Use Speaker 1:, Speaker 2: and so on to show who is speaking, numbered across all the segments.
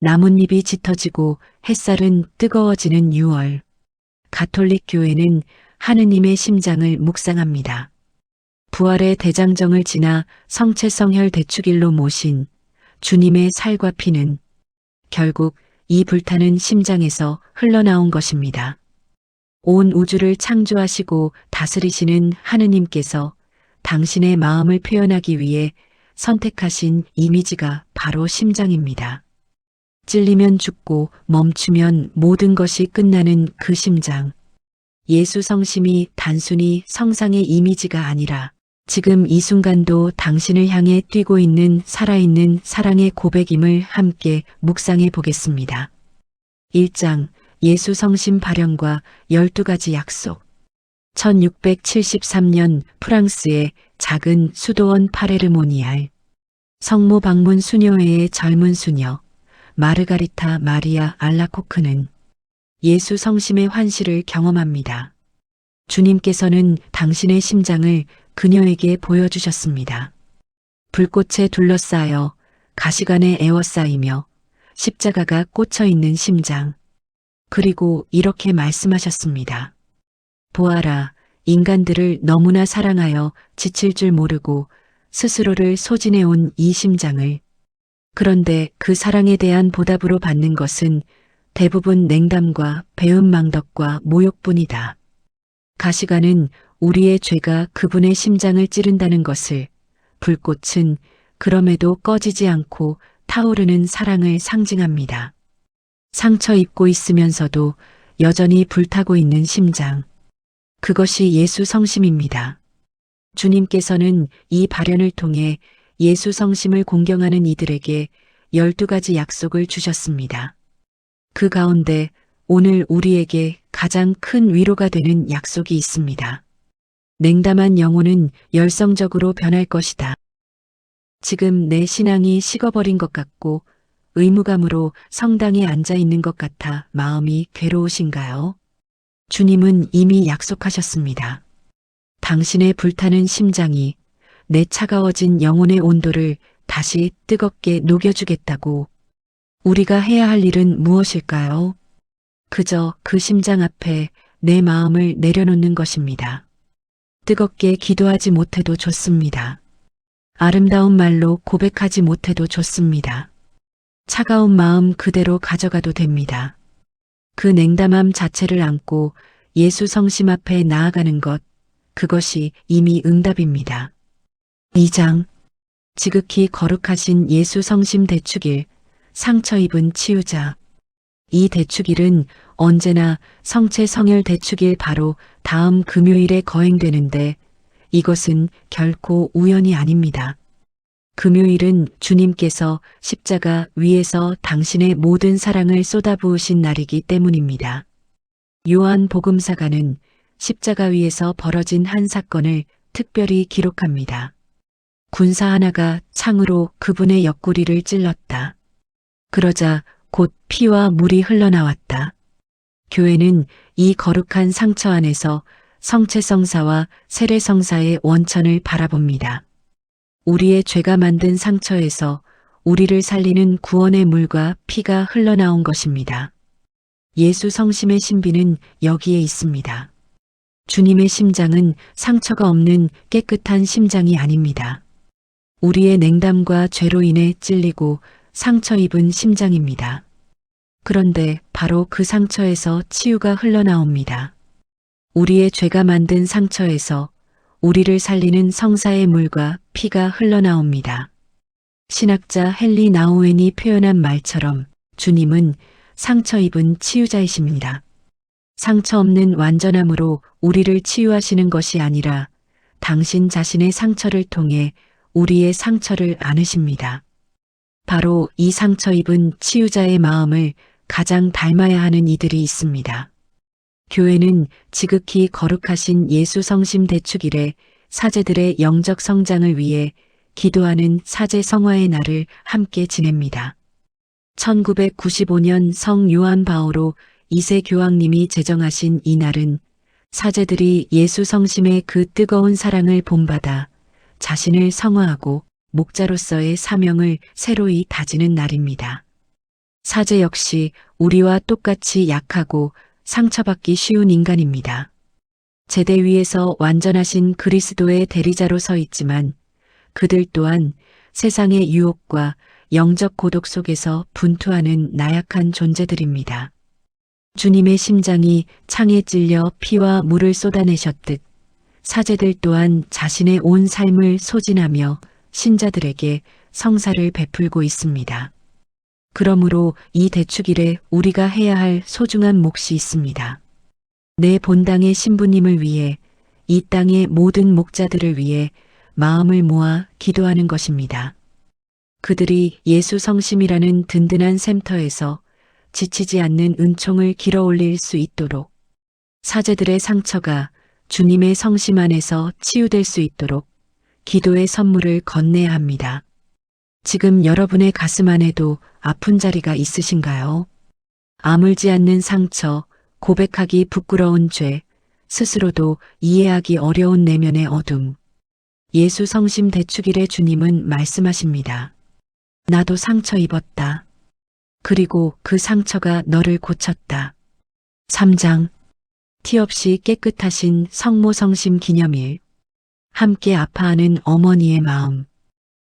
Speaker 1: 나뭇잎이 짙어지고 햇살은 뜨거워지는 6월. 가톨릭 교회는 하느님의 심장을 묵상합니다. 부활의 대장정을 지나 성체성혈 대축일로 모신 주님의 살과 피는 결국 이 불타는 심장에서 흘러나온 것입니다. 온 우주를 창조하시고 다스리시는 하느님께서 당신의 마음을 표현하기 위해 선택하신 이미지가 바로 심장입니다. 찔리면 죽고 멈추면 모든 것이 끝나는 그 심장. 예수 성심이 단순히 성상의 이미지가 아니라 지금 이 순간도 당신을 향해 뛰고 있는 살아있는 사랑의 고백임을 함께 묵상해 보겠습니다. 1장 예수 성심 발현과 12가지 약속. 1673년 프랑스의 작은 수도원 파레르모니알. 성모 방문 수녀회의 젊은 수녀 마르가리타 마리아 알라코크는 예수 성심의 환시를 경험합니다. 주님께서는 당신의 심장을 그녀에게 보여주셨습니다. 불꽃에 둘러싸여 가시관에 에워싸이며 십자가가 꽂혀 있는 심장. 그리고 이렇게 말씀하셨습니다. 보아라, 인간들을 너무나 사랑하여 지칠 줄 모르고 스스로를 소진해온 이 심장을. 그런데 그 사랑에 대한 보답으로 받는 것은 대부분 냉담과 배은망덕과 모욕뿐이다. 가시관은 우리의 죄가 그분의 심장을 찌른다는 것을, 불꽃은 그럼에도 꺼지지 않고 타오르는 사랑을 상징합니다. 상처 입고 있으면서도 여전히 불타고 있는 심장. 그것이 예수 성심입니다. 주님께서는 이 발현을 통해 예수 성심을 공경하는 이들에게 12가지 약속을 주셨습니다. 그 가운데 오늘 우리에게 가장 큰 위로가 되는 약속이 있습니다. 냉담한 영혼은 열성적으로 변할 것이다. 지금 내 신앙이 식어버린 것 같고 의무감으로 성당에 앉아 있는 것 같아 마음이 괴로우신가요? 주님은 이미 약속하셨습니다. 당신의 불타는 심장이 내 차가워진 영혼의 온도를 다시 뜨겁게 녹여주겠다고. 우리가 해야 할 일은 무엇일까요? 그저 그 심장 앞에 내 마음을 내려놓는 것입니다. 뜨겁게 기도하지 못해도 좋습니다. 아름다운 말로 고백하지 못해도 좋습니다. 차가운 마음 그대로 가져가도 됩니다. 그 냉담함 자체를 안고 예수 성심 앞에 나아가는 것, 그것이 이미 응답입니다. 2장 지극히 거룩하신 예수 성심 대축일, 상처 입은 치유자. 이 대축일은 언제나 성체 성혈 대축일 바로 다음 금요일에 거행되는데 이것은 결코 우연이 아닙니다. 금요일은 주님께서 십자가 위에서 당신의 모든 사랑을 쏟아부으신 날이기 때문입니다. 요한 복음사가는 십자가 위에서 벌어진 한 사건을 특별히 기록합니다. 군사 하나가 창으로 그분의 옆구리를 찔렀다. 그러자 곧 피와 물이 흘러나왔다. 교회는 이 거룩한 상처 안에서 성체성사와 세례성사의 원천을 바라봅니다. 우리의 죄가 만든 상처에서 우리를 살리는 구원의 물과 피가 흘러나온 것입니다. 예수 성심의 신비는 여기에 있습니다. 주님의 심장은 상처가 없는 깨끗한 심장이 아닙니다. 우리의 냉담과 죄로 인해 찔리고 상처 입은 심장입니다. 그런데 바로 그 상처에서 치유가 흘러나옵니다. 우리의 죄가 만든 상처에서 우리를 살리는 성사의 물과 피가 흘러나옵니다. 신학자 헨리 나우엔이 표현한 말처럼 주님은 상처 입은 치유자이십니다. 상처 없는 완전함으로 우리를 치유하시는 것이 아니라 당신 자신의 상처를 통해 우리의 상처를 안으십니다. 바로 이 상처 입은 치유자의 마음을 가장 닮아야 하는 이들이 있습니다. 교회는 지극히 거룩하신 예수 성심 대축일에 사제들의 영적 성장을 위해 기도하는 사제 성화의 날을 함께 지냅니다. 1995년 성 요한 바오로 2세 교황님이 제정하신 이 날은 사제들이 예수 성심의 그 뜨거운 사랑을 본받아 자신을 성화하고 목자로서의 사명을 새로이 다지는 날입니다. 사제 역시 우리와 똑같이 약하고 상처받기 쉬운 인간입니다. 제대 위에서 완전하신 그리스도의 대리자로 서 있지만 그들 또한 세상의 유혹과 영적 고독 속에서 분투하는 나약한 존재들입니다. 주님의 심장이 창에 찔려 피와 물을 쏟아내셨듯 사제들 또한 자신의 온 삶을 소진하며 신자들에게 성사를 베풀고 있습니다. 그러므로 이 대축일에 우리가 해야 할 소중한 몫이 있습니다. 내 본당의 신부님을 위해 이 땅의 모든 목자들을 위해 마음을 모아 기도하는 것입니다. 그들이 예수 성심이라는 든든한 샘터에서 지치지 않는 은총을 길어 올릴 수 있도록 사제들의 상처가 주님의 성심 안에서 치유될 수 있도록 기도의 선물을 건네야 합니다. 지금 여러분의 가슴 안에도 아픈 자리가 있으신가요? 아물지 않는 상처, 고백하기 부끄러운 죄, 스스로도 이해하기 어려운 내면의 어둠. 예수 성심 대축일의 주님은 말씀하십니다. 나도 상처 입었다. 그리고 그 상처가 너를 고쳤다. 3장. 티 없이 깨끗하신 성모 성심 기념일. 함께 아파하는 어머니의 마음.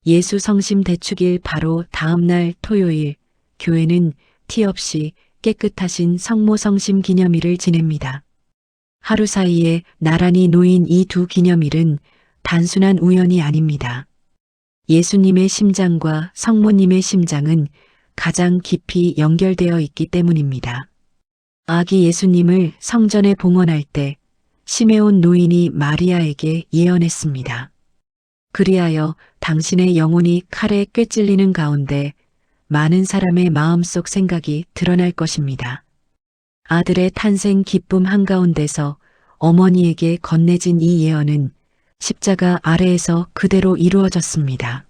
Speaker 1: 예수 성심 대축일 바로 다음 날 토요일, 교회는 티 없이 깨끗하신 성모 성심 기념일을 지냅니다. 하루 사이에 나란히 놓인 이 두 기념일은 단순한 우연이 아닙니다. 예수님의 심장과 성모님의 심장은 가장 깊이 연결되어 있기 때문입니다. 아기 예수님을 성전에 봉헌할 때 시메온 노인이 마리아에게 예언했습니다. 그리하여 당신의 영혼이 칼에 꿰찔리는 가운데 많은 사람의 마음속 생각이 드러날 것입니다. 아들의 탄생 기쁨 한가운데서 어머니에게 건네진 이 예언은 십자가 아래에서 그대로 이루어졌습니다.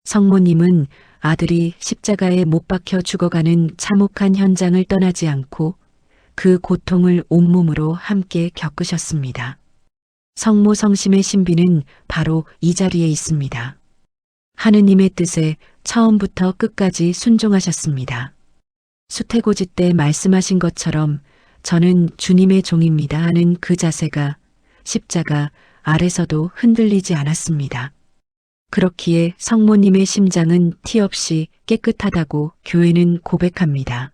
Speaker 1: 성모님은 아들이 십자가에 못 박혀 죽어가는 참혹한 현장을 떠나지 않고 그 고통을 온몸으로 함께 겪으셨습니다. 성모 성심의 신비는 바로 이 자리에 있습니다. 하느님의 뜻에 처음부터 끝까지 순종하셨습니다. 수태고지 때 말씀하신 것처럼 저는 주님의 종입니다 하는 그 자세가 십자가 아래서도 흔들리지 않았습니다. 그렇기에 성모님의 심장은 티 없이 깨끗하다고 교회는 고백합니다.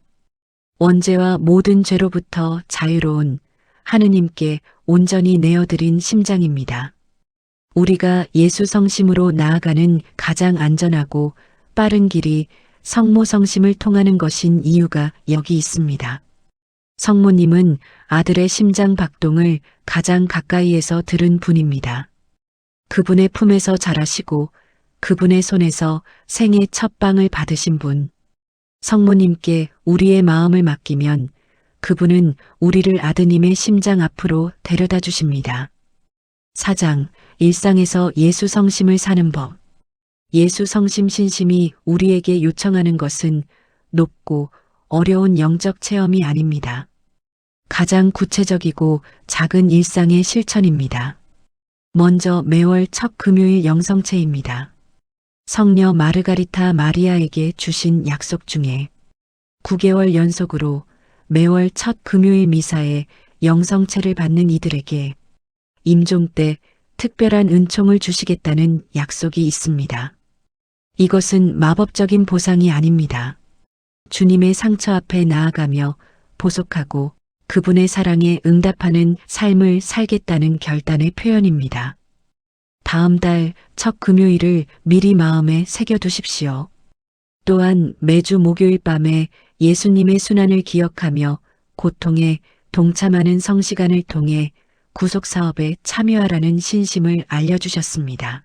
Speaker 1: 원죄와 모든 죄로부터 자유로운 하느님께 온전히 내어드린 심장입니다. 우리가 예수 성심으로 나아가는 가장 안전하고 빠른 길이 성모 성심을 통하는 것인 이유가 여기 있습니다. 성모님은 아들의 심장 박동을 가장 가까이에서 들은 분입니다. 그분의 품에서 자라시고 그분의 손에서 생의 첫 빵을 받으신 분. 성모님께 우리의 마음을 맡기면 그분은 우리를 아드님의 심장 앞으로 데려다 주십니다. 4장. 일상에서 예수 성심을 사는 법. 예수 성심 신심이 우리에게 요청하는 것은 높고 어려운 영적 체험이 아닙니다. 가장 구체적이고 작은 일상의 실천입니다. 먼저 매월 첫 금요일 영성체입니다. 성녀 마르가리타 마리아에게 주신 약속 중에 9개월 연속으로 매월 첫 금요일 미사에 영성체를 받는 이들에게 임종 때 특별한 은총을 주시겠다는 약속이 있습니다. 이것은 마법적인 보상이 아닙니다. 주님의 상처 앞에 나아가며 보속하고 그분의 사랑에 응답하는 삶을 살겠다는 결단의 표현입니다. 다음 달 첫 금요일을 미리 마음에 새겨두십시오. 또한 매주 목요일 밤에 예수님의 순환을 기억하며 고통에 동참하는 성시간을 통해 구속사업에 참여하라는 신심을 알려주셨습니다.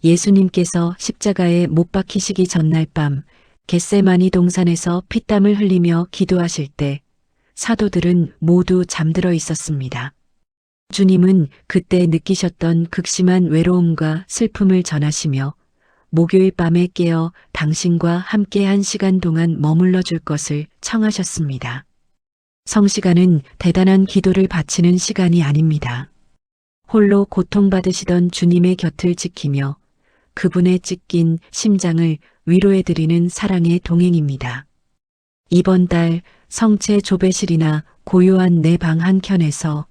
Speaker 1: 예수님께서 십자가에 못 박히시기 전날 밤 겟세마니 동산에서 피땀을 흘리며 기도하실 때 사도들은 모두 잠들어 있었습니다. 주님은 그때 느끼셨던 극심한 외로움과 슬픔을 전하시며 목요일 밤에 깨어 당신과 함께 한 시간 동안 머물러 줄 것을 청하셨습니다. 성시간은 대단한 기도를 바치는 시간이 아닙니다. 홀로 고통받으시던 주님의 곁을 지키며 그분의 찢긴 심장을 위로해드리는 사랑의 동행입니다. 이번 달 성체 조배실이나 고요한 내 방 한켠에서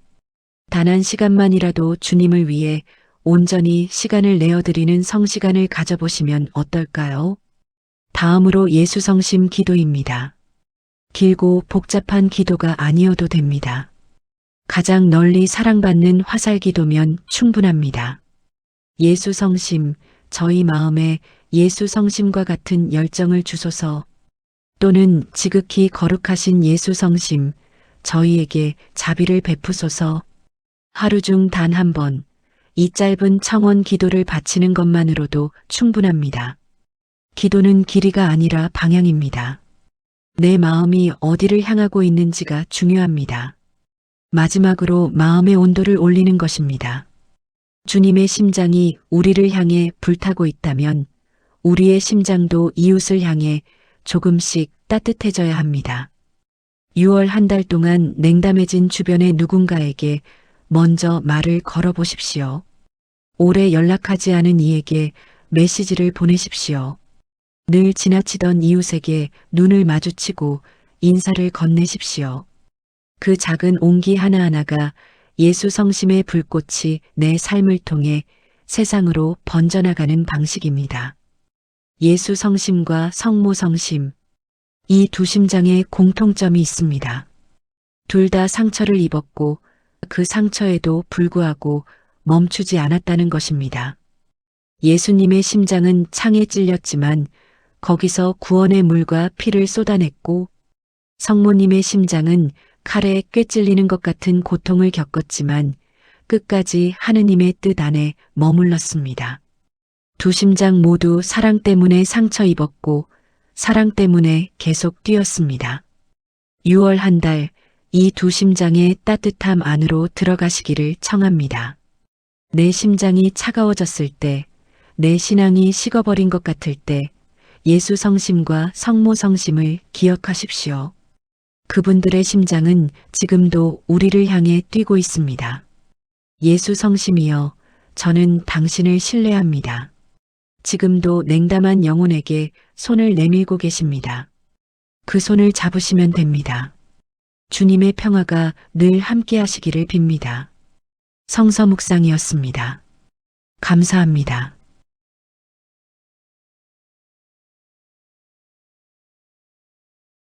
Speaker 1: 단 한 시간만이라도 주님을 위해 온전히 시간을 내어드리는 성시간을 가져보시면 어떨까요? 다음으로 예수 성심 기도입니다. 길고 복잡한 기도가 아니어도 됩니다. 가장 널리 사랑받는 화살 기도면 충분합니다. 예수 성심, 저희 마음에 예수 성심과 같은 열정을 주소서. 또는 지극히 거룩하신 예수 성심, 저희에게 자비를 베푸소서. 하루 중 단 한 번, 이 짧은 청원 기도를 바치는 것만으로도 충분합니다. 기도는 길이가 아니라 방향입니다. 내 마음이 어디를 향하고 있는지가 중요합니다. 마지막으로 마음의 온도를 올리는 것입니다. 주님의 심장이 우리를 향해 불타고 있다면 우리의 심장도 이웃을 향해 조금씩 따뜻해져야 합니다. 6월 한 달 동안 냉담해진 주변의 누군가에게 먼저 말을 걸어보십시오. 오래 연락하지 않은 이에게 메시지를 보내십시오. 늘 지나치던 이웃에게 눈을 마주치고 인사를 건네십시오. 그 작은 온기 하나하나가 예수 성심의 불꽃이 내 삶을 통해 세상으로 번져나가는 방식입니다. 예수 성심과 성모 성심, 이 두 심장에 공통점이 있습니다. 둘 다 상처를 입었고 그 상처에도 불구하고 멈추지 않았다는 것입니다. 예수님의 심장은 창에 찔렸지만 거기서 구원의 물과 피를 쏟아냈고, 성모님의 심장은 칼에 꿰찔리는 것 같은 고통을 겪었지만 끝까지 하느님의 뜻 안에 머물렀습니다. 두 심장 모두 사랑 때문에 상처 입었고 사랑 때문에 계속 뛰었습니다. 6월 한 달, 이 두 심장의 따뜻함 안으로 들어가시기를 청합니다. 내 심장이 차가워졌을 때, 내 신앙이 식어버린 것 같을 때 예수 성심과 성모 성심을 기억하십시오. 그분들의 심장은 지금도 우리를 향해 뛰고 있습니다. 예수 성심이여, 저는 당신을 신뢰합니다. 지금도 냉담한 영혼에게 손을 내밀고 계십니다. 그 손을 잡으시면 됩니다. 주님의 평화가 늘 함께 하시기를 빕니다. 성서 묵상이었습니다. 감사합니다.